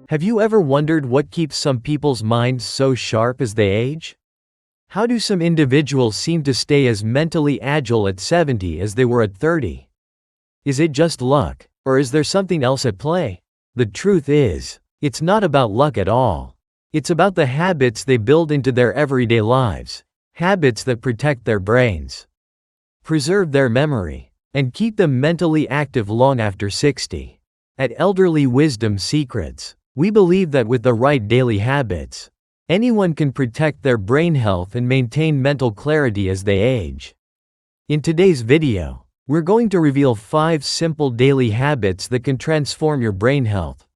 Have you ever wondered what keeps some people's minds so sharp as they age? How do some individuals seem to stay as mentally agile at 70 as they were at 30? Is it just luck, or is there something else at play? The truth is, it's not about luck at all. It's about the habits they build into their everyday lives, habits that protect their brains, preserve their memory, and keep them mentally active long after 60. At Elderly Wisdom Secrets, we believe that with the right daily habits, anyone can protect their brain health and maintain mental clarity as they age. In today's video, we're going to reveal 5 simple daily habits that can transform your brain health.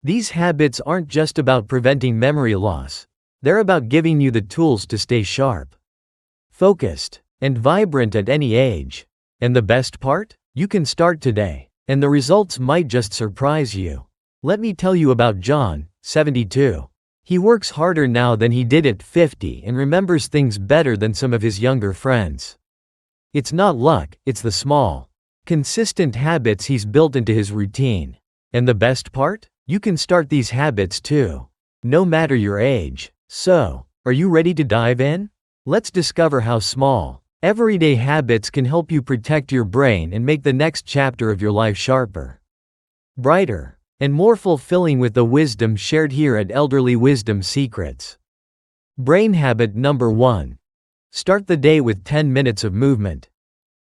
These habits aren't just about preventing memory loss, they're about giving you the tools to stay sharp, focused, and vibrant at any age. And the best part? You can start today, and the results might just surprise you. Let me tell you about John, 72. He works harder now than he did at 50 and remembers things better than some of his younger friends. It's not luck, it's the small, consistent habits he's built into his routine. And the best part? You can start these habits too, no matter your age. So, are you ready to dive in? Let's discover how small, everyday habits can help you protect your brain and make the next chapter of your life sharper, brighter, and more fulfilling with the wisdom shared here at Elderly Wisdom Secrets. Brain habit number 1. Start the day with 10 minutes of movement.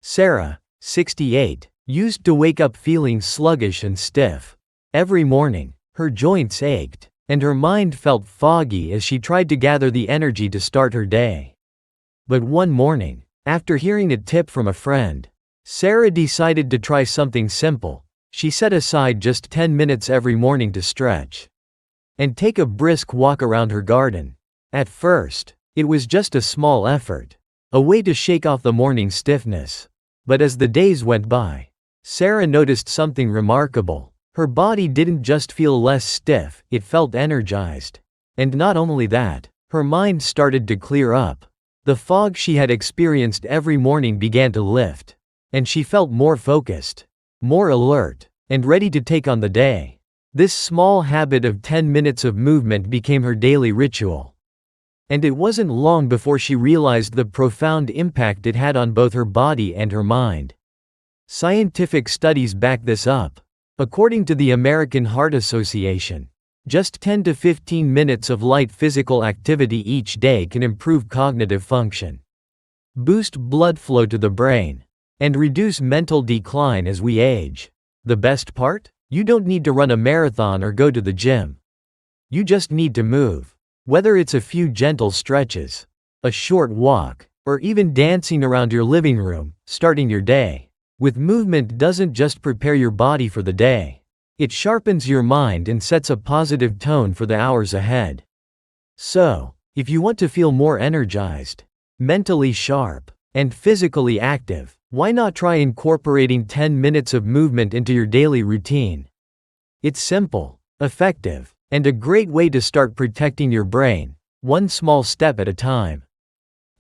Sarah, 68, used to wake up feeling sluggish and stiff. Every morning, her joints ached, and her mind felt foggy as she tried to gather the energy to start her day. But one morning, after hearing a tip from a friend, Sarah decided to try something simple. She set aside just 10 minutes every morning to stretch and take a brisk walk around her garden. At first, it was just a small effort, a way to shake off the morning stiffness. But as the days went by, Sarah noticed something remarkable. Her body didn't just feel less stiff, it felt energized. And not only that, her mind started to clear up. The fog she had experienced every morning began to lift, and she felt more focused, more alert, and ready to take on the day. This small habit of 10 minutes of movement became her daily ritual. And it wasn't long before she realized the profound impact it had on both her body and her mind. Scientific studies back this up. According to the American Heart Association, just 10 to 15 minutes of light physical activity each day can improve cognitive function, boost blood flow to the brain, and reduce mental decline as we age. The best part? You don't need to run a marathon or go to the gym. You just need to move. Whether it's a few gentle stretches, a short walk, or even dancing around your living room, starting your day with movement doesn't just prepare your body for the day. It sharpens your mind and sets a positive tone for the hours ahead. So, if you want to feel more energized, mentally sharp, and physically active, why not try incorporating 10 minutes of movement into your daily routine? It's simple, effective, and a great way to start protecting your brain, one small step at a time.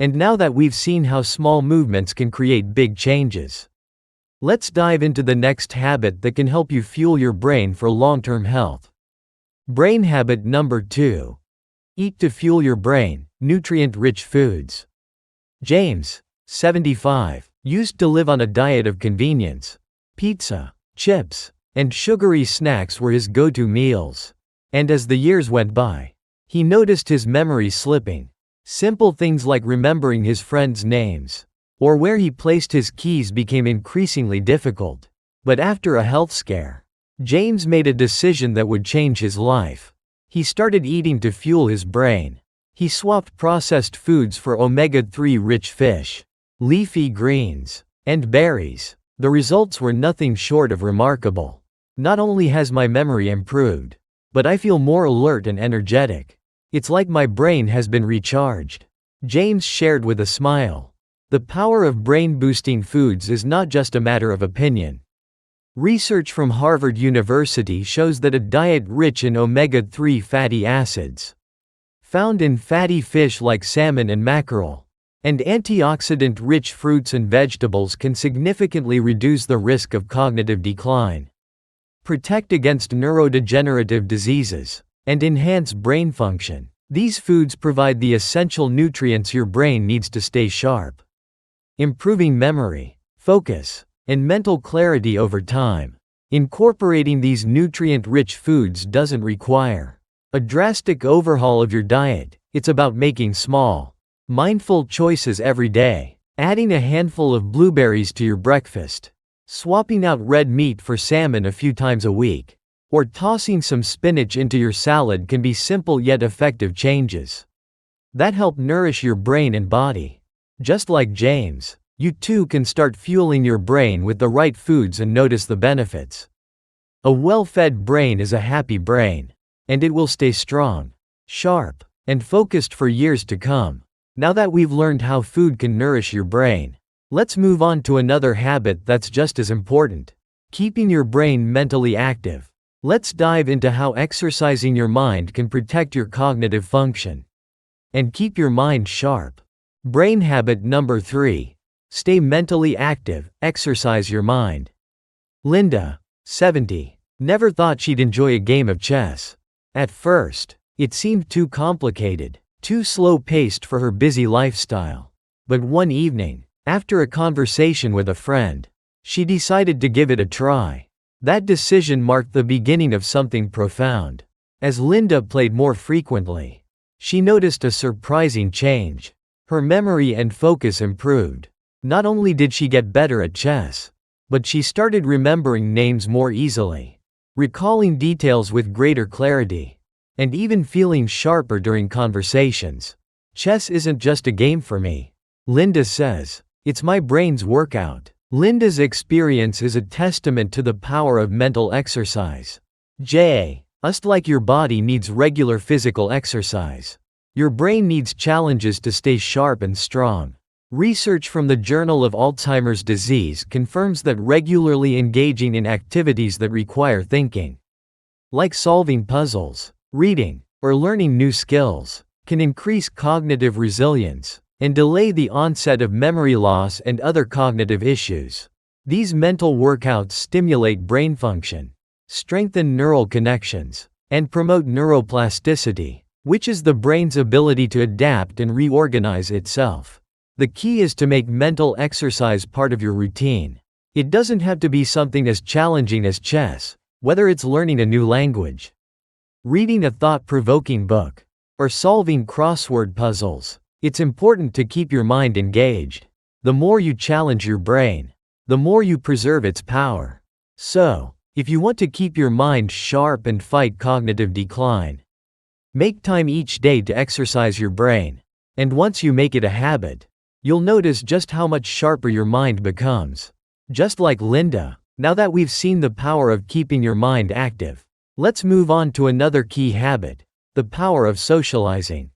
And now that we've seen how small movements can create big changes, let's dive into the next habit that can help you fuel your brain for long-term health. Brain habit number 2. Eat to fuel your brain, nutrient-rich foods. James, 75, used to live on a diet of convenience. Pizza, chips, and sugary snacks were his go-to meals. And as the years went by, he noticed his memory slipping. Simple things like remembering his friends' names or where he placed his keys became increasingly difficult. But after a health scare, James made a decision that would change his life. He started eating to fuel his brain. He swapped processed foods for omega-3 rich fish, leafy greens, and berries. The results were nothing short of remarkable. Not only has my memory improved, but I feel more alert and energetic. It's like my brain has been recharged. James shared with a smile. The power of brain-boosting foods is not just a matter of opinion. Research from Harvard University shows that a diet rich in omega-3 fatty acids, found in fatty fish like salmon and mackerel, and antioxidant-rich fruits and vegetables can significantly reduce the risk of cognitive decline, protect against neurodegenerative diseases, and enhance brain function. These foods provide the essential nutrients your brain needs to stay sharp, improving memory, focus, and mental clarity over time. Incorporating these nutrient-rich foods doesn't require a drastic overhaul of your diet. It's about making small, mindful choices every day, adding a handful of blueberries to your breakfast, swapping out red meat for salmon a few times a week, or tossing some spinach into your salad can be simple yet effective changes that help nourish your brain and body. Just like James, you too can start fueling your brain with the right foods and notice the benefits. A well-fed brain is a happy brain, and it will stay strong, sharp, and focused for years to come. Now that we've learned how food can nourish your brain, let's move on to another habit that's just as important: keeping your brain mentally active. Let's dive into how exercising your mind can protect your cognitive function and keep your mind sharp. Brain habit number 3. Stay mentally active, exercise your mind. Linda, 70, never thought she'd enjoy a game of chess. At first, it seemed too complicated, too slow-paced for her busy lifestyle. But one evening, after a conversation with a friend, she decided to give it a try. That decision marked the beginning of something profound. As Linda played more frequently, she noticed a surprising change. Her memory and focus improved. Not only did she get better at chess, but she started remembering names more easily, recalling details with greater clarity, and even feeling sharper during conversations. Chess isn't just a game for me, Linda says. It's my brain's workout. Linda's experience is a testament to the power of mental exercise. Just like your body needs regular physical exercise, your brain needs challenges to stay sharp and strong. Research from the Journal of Alzheimer's Disease confirms that regularly engaging in activities that require thinking, like solving puzzles, reading, or learning new skills, can increase cognitive resilience and delay the onset of memory loss and other cognitive issues. These mental workouts stimulate brain function, strengthen neural connections, and promote neuroplasticity, which is the brain's ability to adapt and reorganize itself. The key is to make mental exercise part of your routine. It doesn't have to be something as challenging as chess, whether it's learning a new language, reading a thought-provoking book, or solving crossword puzzles. It's important to keep your mind engaged. The more you challenge your brain, the more you preserve its power. So, if you want to keep your mind sharp and fight cognitive decline, make time each day to exercise your brain. And once you make it a habit, you'll notice just how much sharper your mind becomes. Just like Linda, now that we've seen the power of keeping your mind active, let's move on to another key habit: the power of socializing.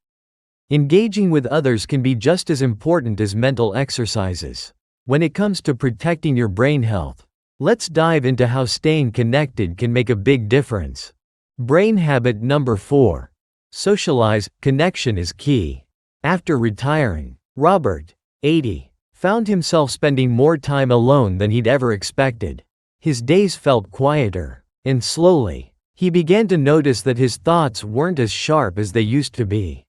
Engaging with others can be just as important as mental exercises. When it comes to protecting your brain health, let's dive into how staying connected can make a big difference. Brain habit number 4. Socialize. Connection is key. After retiring, Robert, 80, found himself spending more time alone than he'd ever expected. His days felt quieter, and slowly, he began to notice that his thoughts weren't as sharp as they used to be.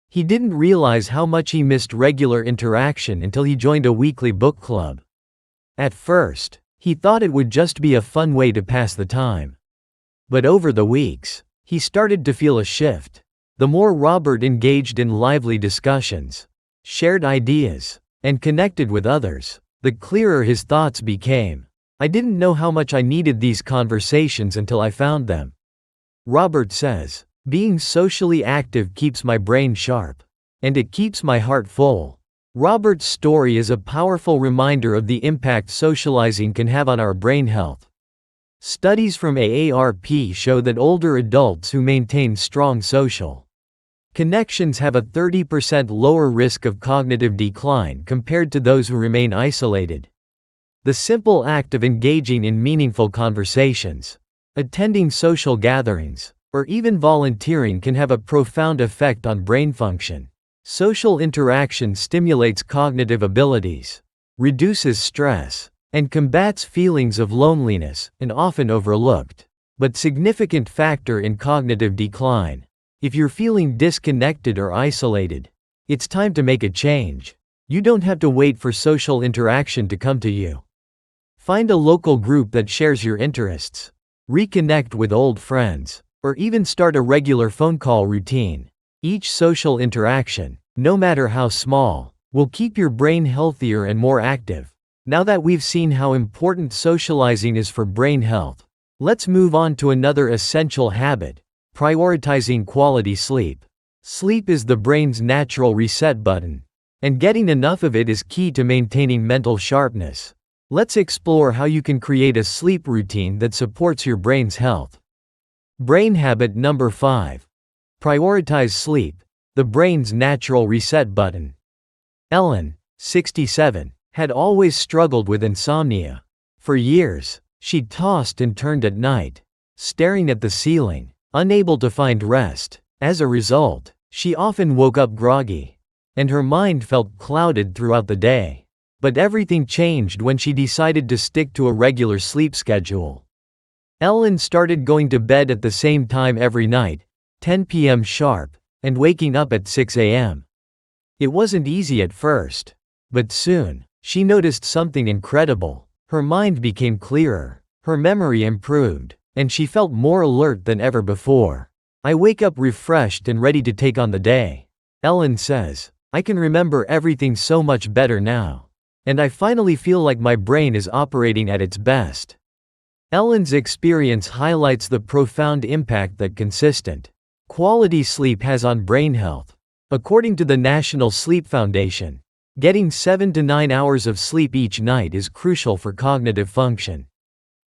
He didn't realize how much he missed regular interaction until he joined a weekly book club. At first, he thought it would just be a fun way to pass the time. But over the weeks, he started to feel a shift. The more Robert engaged in lively discussions, shared ideas, and connected with others, the clearer his thoughts became. I didn't know how much I needed these conversations until I found them, Robert says. Being socially active keeps my brain sharp, and it keeps my heart full. Robert's story is a powerful reminder of the impact socializing can have on our brain health. Studies from AARP show that older adults who maintain strong social connections have a 30% lower risk of cognitive decline compared to those who remain isolated. The simple act of engaging in meaningful conversations, attending social gatherings, or even volunteering can have a profound effect on brain function. Social interaction stimulates cognitive abilities, reduces stress, and combats feelings of loneliness, an often overlooked but significant factor in cognitive decline. If you're feeling disconnected or isolated, it's time to make a change. You don't have to wait for social interaction to come to you. Find a local group that shares your interests. Reconnect with old friends, or even start a regular phone call routine. Each social interaction, no matter how small, will keep your brain healthier and more active. Now that we've seen how important socializing is for brain health, let's move on to another essential habit: prioritizing quality sleep. Sleep is the brain's natural reset button, and getting enough of it is key to maintaining mental sharpness. Let's explore how you can create a sleep routine that supports your brain's health. Brain habit number 5. Prioritize sleep, the brain's natural reset button. Ellen, 67, had always struggled with insomnia. For years, she tossed and turned at night, staring at the ceiling, unable to find rest. As a result, she often woke up groggy, and her mind felt clouded throughout the day. But everything changed when she decided to stick to a regular sleep schedule. Ellen started going to bed at the same time every night, 10 p.m. sharp, and waking up at 6 a.m. It wasn't easy at first, but soon, she noticed something incredible. Her mind became clearer, her memory improved, and she felt more alert than ever before. "I wake up refreshed and ready to take on the day," Ellen says. "I can remember everything so much better now. And I finally feel like my brain is operating at its best." Ellen's experience highlights the profound impact that consistent, quality sleep has on brain health. According to the National Sleep Foundation, getting 7 to 9 hours of sleep each night is crucial for cognitive function.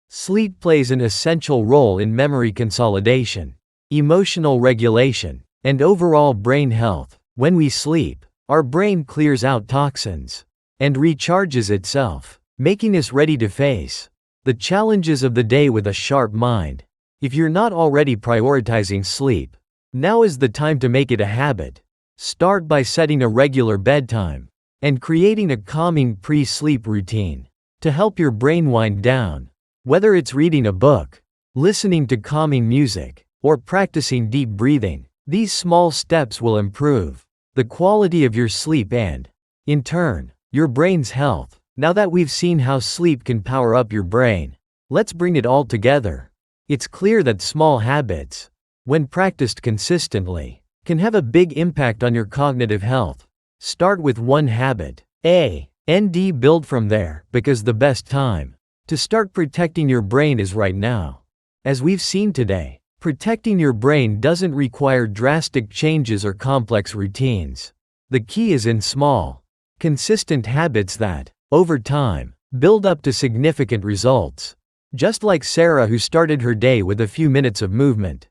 Sleep plays an essential role in memory consolidation, emotional regulation, and overall brain health. When we sleep, our brain clears out toxins and recharges itself, making us ready to face the challenges of the day with a sharp mind. If you're not already prioritizing sleep, now is the time to make it a habit. Start by setting a regular bedtime and creating a calming pre-sleep routine to help your brain wind down. Whether it's reading a book, listening to calming music, or practicing deep breathing, these small steps will improve the quality of your sleep and, in turn, your brain's health. Now that we've seen how sleep can power up your brain, let's bring it all together. It's clear that small habits, when practiced consistently, can have a big impact on your cognitive health. Start with one habit, and build from there, because the best time to start protecting your brain is right now. As we've seen today, protecting your brain doesn't require drastic changes or complex routines. The key is in small, consistent habits that, over time, build up to significant results. Just like Sarah, who started her day with a few minutes of movement.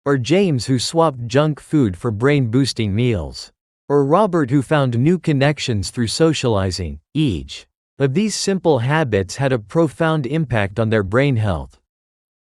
Or James, who swapped junk food for brain-boosting meals. Or Robert, who found new connections through socializing. Each of these simple habits had a profound impact on their brain health.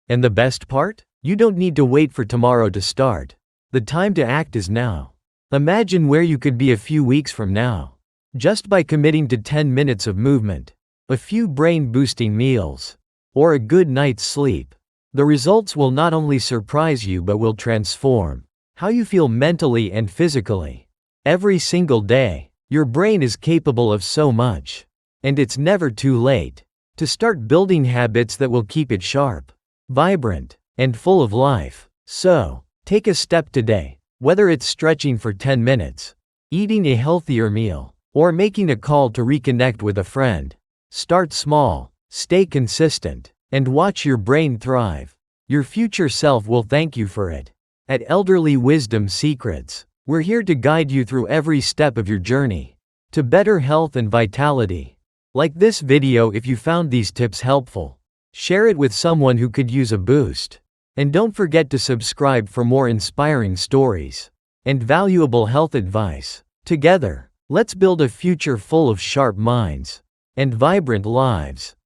And the best part? You don't need to wait for tomorrow to start. The time to act is now. Imagine where you could be a few weeks from now, just by committing to 10 minutes of movement, a few brain-boosting meals, or a good night's sleep. The results will not only surprise you but will transform how you feel mentally and physically. Every single day, your brain is capable of so much, and it's never too late to start building habits that will keep it sharp, vibrant, and full of life. So, take a step today, whether it's stretching for 10 minutes, eating a healthier meal, or making a call to reconnect with a friend. Start small, stay consistent, and watch your brain thrive. Your future self will thank you for it. At Elderly Wisdom Secrets, we're here to guide you through every step of your journey to better health and vitality. Like this video if you found these tips helpful. Share it with someone who could use a boost. And don't forget to subscribe for more inspiring stories and valuable health advice. Together, let's build a future full of sharp minds and vibrant lives.